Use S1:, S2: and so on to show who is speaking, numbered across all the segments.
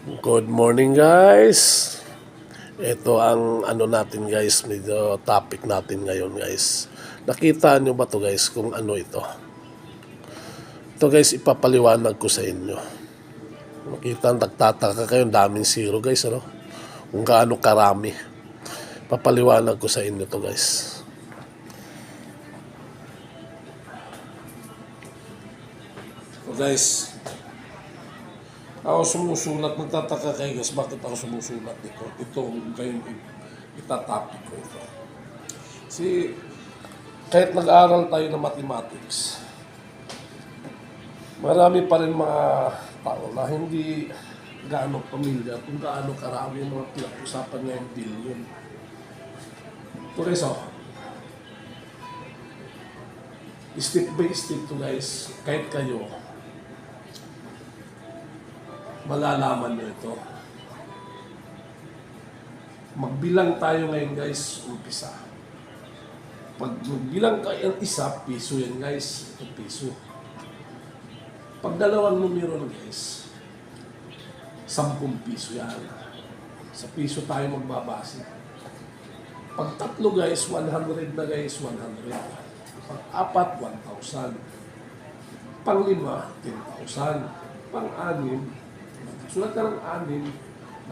S1: Good morning guys. Ito ang ano natin guys, medyo topic natin ngayon guys. Nakita nyo ba to guys kung ano ito? Ito guys ipapaliwanag ko sa inyo. Makita nagtataka kayo, daming zero guys ano? Kung gaano karami. Papaliwanag ko sa inyo to guys. So guys, ako sumusulat, magtataka kayo guys, bakit ako sumusulat nito? Ito, kayo itatapik ko ito. Si, kahit nag-aaral tayo ng mathematics, marami pa rin mga tao na hindi gaano pamilya kung gaano karami yung mga pinag-usapan ngayong billion. Ito guys, step by step to guys, kahit kayo, malalaman nyo ito. Magbilang tayo ngayon guys, umpisa. Pag magbilang kayo ang isa, piso yan guys. Ito piso. Pag dalawang numero na guys, 10 piso yan. Sa piso tayo magbabase. Pag tatlo guys, 100 na guys, 100. Pag apat, 1,000. Pang lima, 10,000. Pang anim, sulat ka ng 6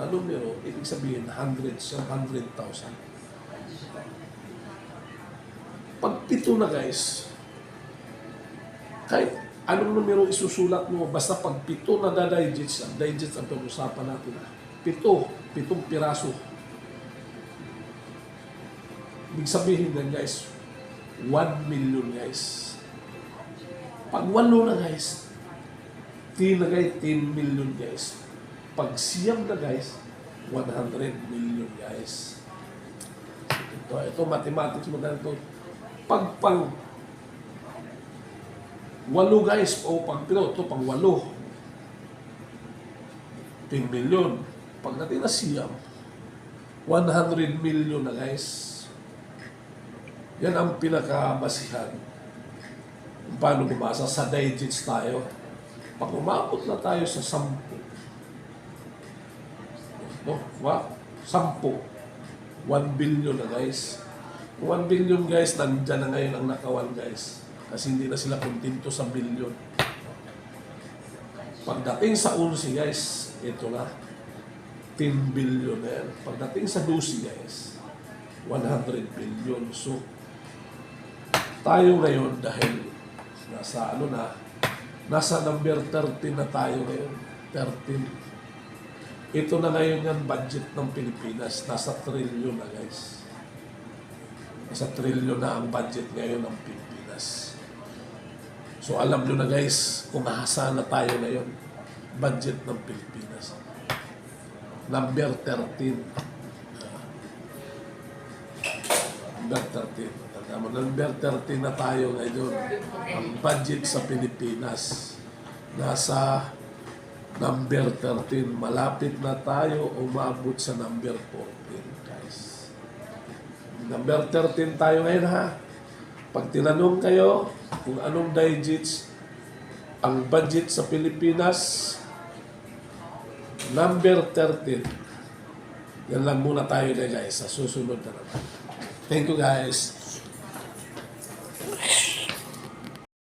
S1: na numero, ibig sabihin 100 siya, 100,000. Pag 7 na guys, kahit anong numero isusulat mo, basta pag 7 na digits ang pag-usapan natin. 7 piraso. Ibig sabihin na guys, 1 million guys. Pag 8 na guys, 10 million guys. Pag siyam na guys, 100 million guys. Ito mathematics mo na ito. Pag pang 8 guys, o pag pino, ito pang 8. 10 million. Pag natin na siyam, 100 million na guys. Yan ang pinakabasihan. Paano bumasa? Sa digits tayo. Pag umabot na tayo sa 10, no? 10. 1 billion na guys. 1 billion guys, nandyan na ngayon ang nakawan guys. Kasi hindi na sila kontento sa billion. Pagdating sa 11 guys, ito na. 10 billion na yan. Pagdating sa 12 guys, 100 billion. So, tayo ngayon dahil nasa nasa number 13 na tayo ngayon. 13. Ito na ngayon yung budget ng Pilipinas. Nasa trillion na guys. Nasa trillion na ang budget ngayon ng Pilipinas. So alam nyo na guys, kung nasa na tayo ngayon, budget ng Pilipinas. Number 13. Number 13. Number 13 na tayo ngayon. Ang budget sa Pilipinas nasa number 13. Malapit na tayo umabot sa number 14 guys. Number 13 tayo ngayon ha. Pag tinanong kayo kung anong digits ang budget sa Pilipinas, number 13. Yan lang muna tayo na guys. Sa susunod na naman. Thank you guys.